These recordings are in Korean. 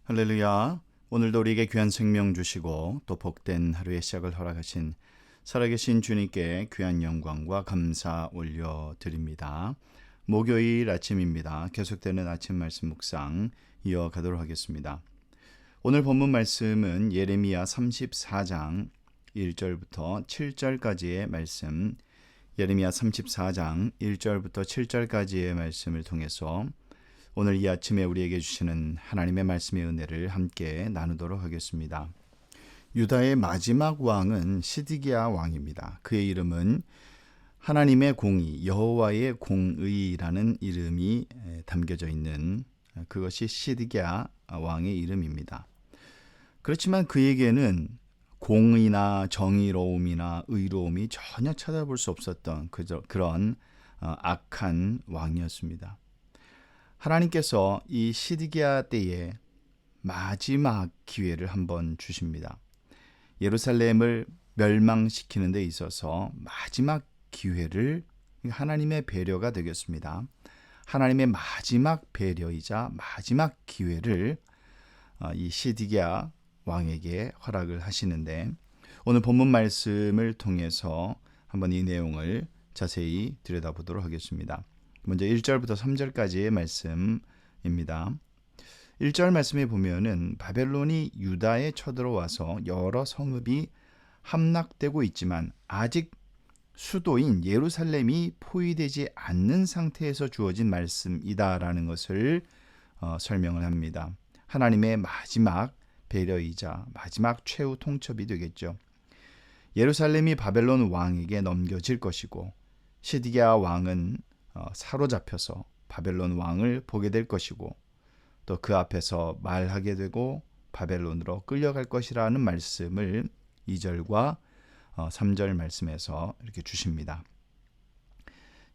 할렐루야. 오늘도 우리에게 귀한 생명 주시고 또 복된 하루의 시작을 허락하신 살아계신 주님께 귀한 영광과 감사 올려드립니다. 목요일 아침입니다. 계속되는 아침 말씀 묵상 이어가도록 하겠습니다. 오늘 본문 말씀은 예레미야 34장 1절부터 7절까지의 말씀, 예레미야 34장 1절부터 7절까지의 말씀을 통해서 오늘 이 아침에 우리에게 주시는 하나님의 말씀의 은혜를 함께 나누도록 하겠습니다. 유다의 마지막 왕은 시드기야 왕입니다. 그의 이름은 하나님의 공의, 여호와의 공의라는 이름이 담겨져 있는 그것이 시드기야 왕의 이름입니다. 그렇지만 그에게는 공의나 정의로움이나 의로움이 전혀 찾아볼 수 없었던 그런 악한 왕이었습니다. 하나님께서 이 시드기야 때에 마지막 기회를 한번 주십니다. 예루살렘을 멸망시키는 데 있어서 마지막 기회를, 하나님의 배려가 되겠습니다. 하나님의 마지막 배려이자 마지막 기회를 이 시드기야 왕에게 허락을 하시는데, 오늘 본문 말씀을 통해서 한번 이 내용을 자세히 들여다보도록 하겠습니다. 먼저 1절부터 3절까지의 말씀입니다. 1절 말씀에 보면은 바벨론이 유다에 쳐들어와서 여러 성읍이 함락되고 있지만 아직 수도인 예루살렘이 포위되지 않는 상태에서 주어진 말씀이다라는 것을 설명을 합니다. 하나님의 마지막 배려이자 마지막 최후 통첩이 되겠죠. 예루살렘이 바벨론 왕에게 넘겨질 것이고 시드기야 왕은 사로잡혀서 바벨론 왕을 보게 될 것이고 또 그 앞에서 말하게 되고 바벨론으로 끌려갈 것이라는 말씀을 2절과 3절 말씀에서 이렇게 주십니다.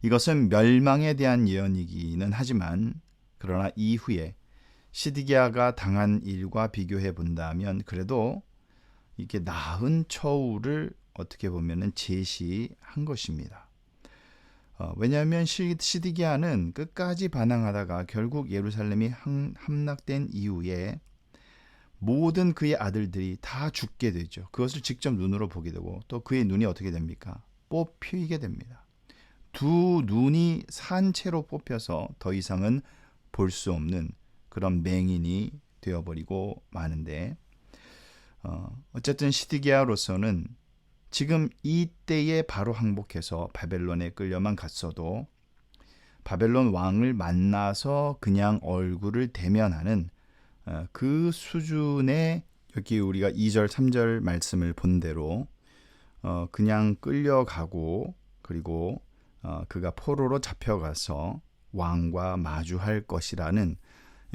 이것은 멸망에 대한 예언이기는 하지만 그러나 이후에 시드기야가 당한 일과 비교해 본다면 그래도 이게 나은 처우를 어떻게 보면 제시한 것입니다. 왜냐하면 시드기야는 끝까지 반항하다가 결국 예루살렘이 함락된 이후에 모든 그의 아들들이 다 죽게 되죠. 그것을 직접 눈으로 보게 되고 또 그의 눈이 어떻게 됩니까? 뽑히게 됩니다. 두 눈이 산 채로 뽑혀서 더 이상은 볼 수 없는 그런 맹인이 되어버리고 마는데, 어쨌든 시드기야로서는 지금 이때에 바로 항복해서 바벨론에 끌려만 갔어도 바벨론 왕을 만나서 그냥 얼굴을 대면하는 그 수준의, 여기 우리가 2절 3절 말씀을 본 대로 그냥 끌려가고 그리고 그가 포로로 잡혀가서 왕과 마주할 것이라는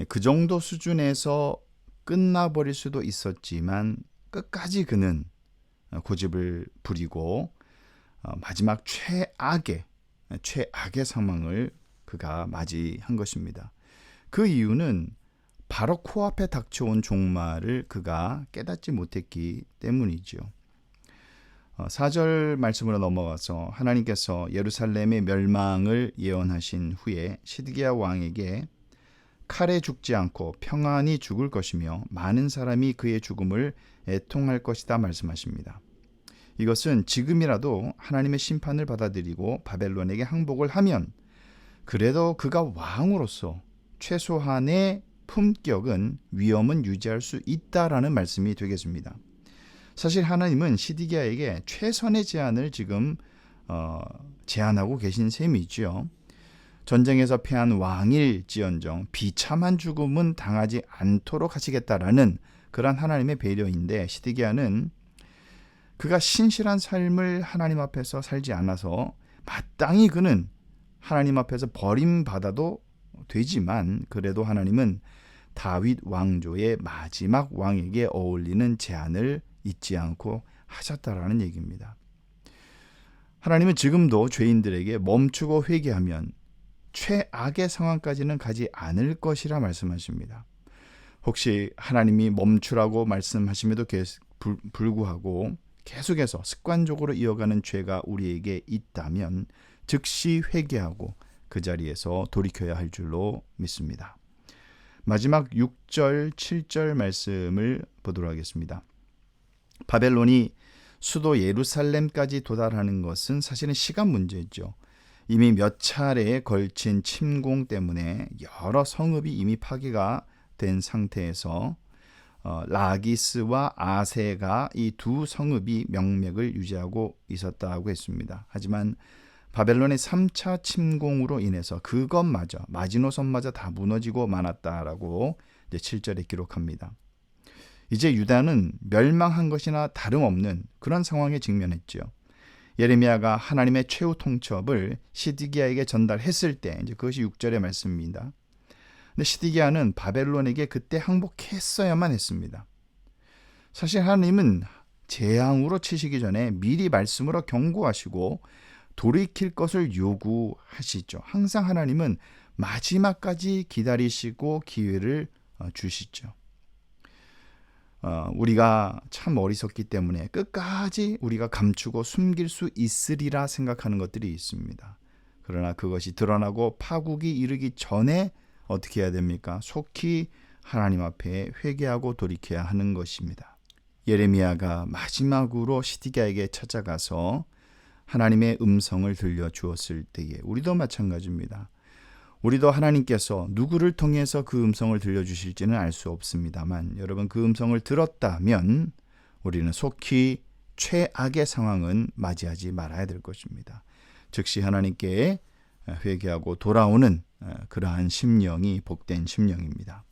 그 정도 수준에서 끝나버릴 수도 있었지만 끝까지 그는 고집을 부리고 마지막 최악의 상황을 그가 맞이한 것입니다. 그 이유는 바로 코앞에 닥쳐온 종말을 그가 깨닫지 못했기 때문이죠. 4절 말씀으로 넘어가서 하나님께서 예루살렘의 멸망을 예언하신 후에 시드기야 왕에게 칼에 죽지 않고 평안히 죽을 것이며 많은 사람이 그의 죽음을 애통할 것이다 말씀하십니다. 이것은 지금이라도 하나님의 심판을 받아들이고 바벨론에게 항복을 하면 그래도 그가 왕으로서 최소한의 품격은, 위엄은 유지할 수 있다라는 말씀이 되겠습니다. 사실 하나님은 시드기야에게 최선의 제안을 지금 제안하고 계신 셈이죠. 전쟁에서 패한 왕일지언정 비참한 죽음은 당하지 않도록 하시겠다라는 그런 하나님의 배려인데, 시드기야는 그가 신실한 삶을 하나님 앞에서 살지 않아서 마땅히 그는 하나님 앞에서 버림받아도 되지만 그래도 하나님은 다윗 왕조의 마지막 왕에게 어울리는 제안을 잊지 않고 하셨다라는 얘기입니다. 하나님은 지금도 죄인들에게 멈추고 회개하면 최악의 상황까지는 가지 않을 것이라 말씀하십니다. 혹시 하나님이 멈추라고 말씀하심에도 불구하고 계속해서 습관적으로 이어가는 죄가 우리에게 있다면 즉시 회개하고 그 자리에서 돌이켜야 할 줄로 믿습니다. 마지막 6절, 7절 말씀을 보도록 하겠습니다. 바벨론이 수도 예루살렘까지 도달하는 것은 사실은 시간 문제죠. 이미 몇 차례에 걸친 침공 때문에 여러 성읍이 이미 파괴가 된 상태에서 라기스와 아세가 이 두 성읍이 명맥을 유지하고 있었다고 했습니다. 하지만 바벨론의 3차 침공으로 인해서 그것마저 마지노선마저 다 무너지고 말았다라고 이제 7절에 기록합니다. 이제 유다는 멸망한 것이나 다름없는 그런 상황에 직면했죠. 예레미야가 하나님의 최후 통첩을 시드기야에게 전달했을 때 이제 그것이 6절의 말씀입니다. 근데 시드기야는 바벨론에게 그때 항복했어야만 했습니다. 사실 하나님은 재앙으로 치시기 전에 미리 말씀으로 경고하시고 돌이킬 것을 요구하시죠. 항상 하나님은 마지막까지 기다리시고 기회를 주시죠. 우리가 참 어리석기 때문에 끝까지 우리가 감추고 숨길 수 있으리라 생각하는 것들이 있습니다. 그러나 그것이 드러나고 파국이 이르기 전에 어떻게 해야 됩니까? 속히 하나님 앞에 회개하고 돌이켜야 하는 것입니다. 예레미야가 마지막으로 시드기야에게 찾아가서 하나님의 음성을 들려주었을 때에 우리도 마찬가지입니다. 우리도 하나님께서 누구를 통해서 그 음성을 들려주실지는 알 수 없습니다만 여러분 그 음성을 들었다면 우리는 속히 최악의 상황은 맞이하지 말아야 될 것입니다. 즉시 하나님께 회개하고 돌아오는 그러한 심령이 복된 심령입니다.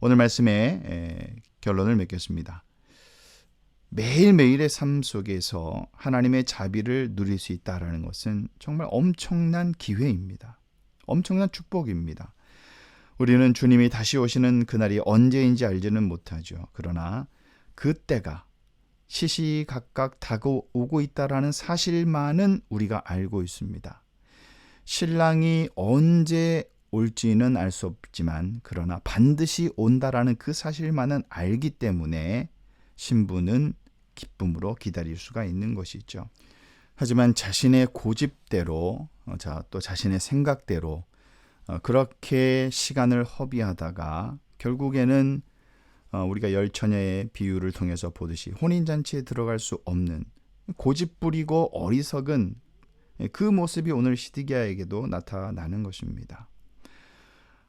오늘 말씀의 결론을 맺겠습니다. 매일매일의 삶 속에서 하나님의 자비를 누릴 수 있다는 것은 정말 엄청난 기회입니다. 엄청난 축복입니다. 우리는 주님이 다시 오시는 그날이 언제인지 알지는 못하죠. 그러나 그때가 시시각각 다가오고 있다는 사실만은 우리가 알고 있습니다. 신랑이 언제 올지는 알 수 없지만 그러나 반드시 온다라는 그 사실만은 알기 때문에 신부는 기쁨으로 기다릴 수가 있는 것이죠. 하지만 자신의 고집대로 또 자신의 생각대로 그렇게 시간을 허비하다가 결국에는 우리가 열처녀의 비유를 통해서 보듯이 혼인잔치에 들어갈 수 없는 고집부리고 어리석은 그 모습이 오늘 시드기야에게도 나타나는 것입니다.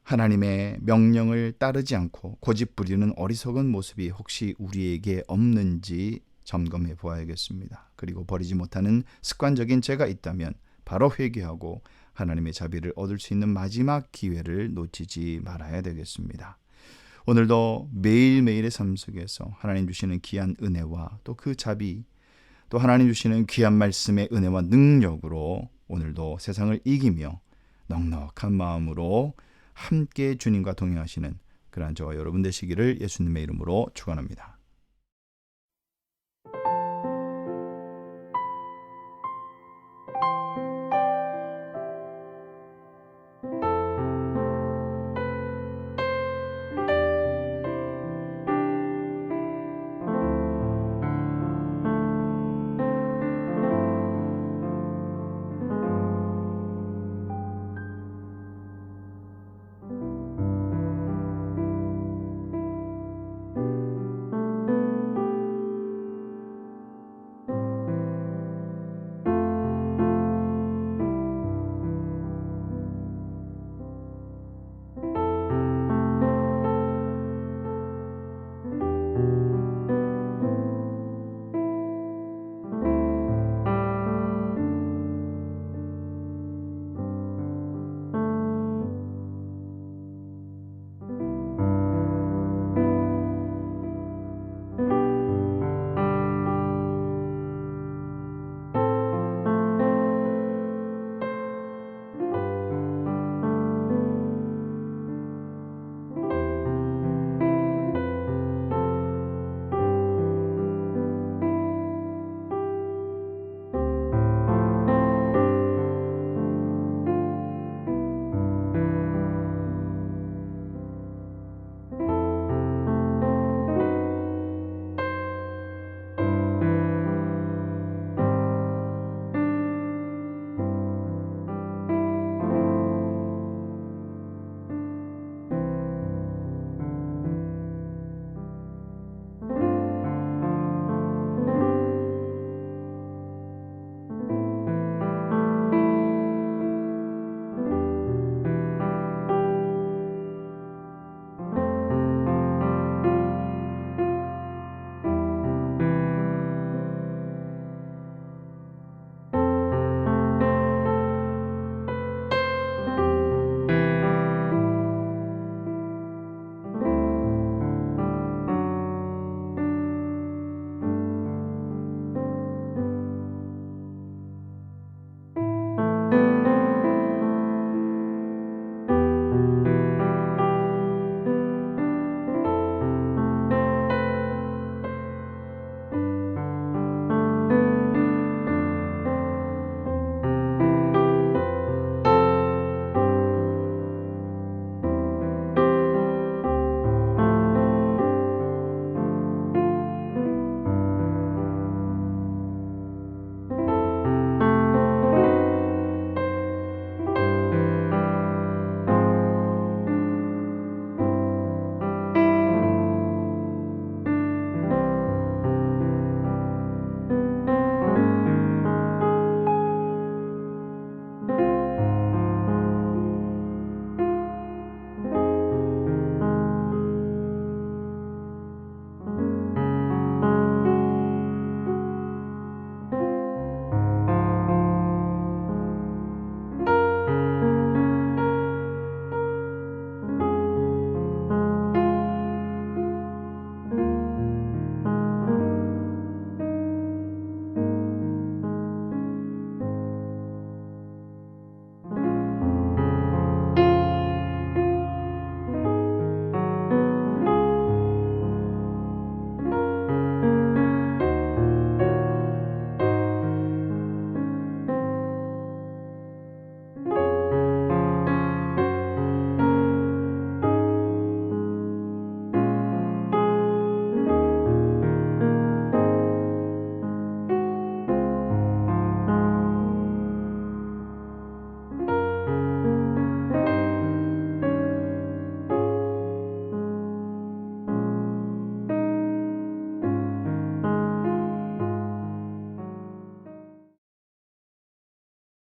하나님의 명령을 따르지 않고 고집부리는 어리석은 모습이 혹시 우리에게 없는지 점검해 보아야겠습니다. 그리고 버리지 못하는 습관적인 죄가 있다면 바로 회개하고 하나님의 자비를 얻을 수 있는 마지막 기회를 놓치지 말아야 되겠습니다. 오늘도 매일매일의 삶 속에서 하나님 주시는 귀한 은혜와 또 그 자비, 또 하나님 주시는 귀한 말씀의 은혜와 능력으로 오늘도 세상을 이기며 넉넉한 마음으로 함께 주님과 동행하시는 그러한 저와 여러분 되시기를 예수님의 이름으로 축원합니다.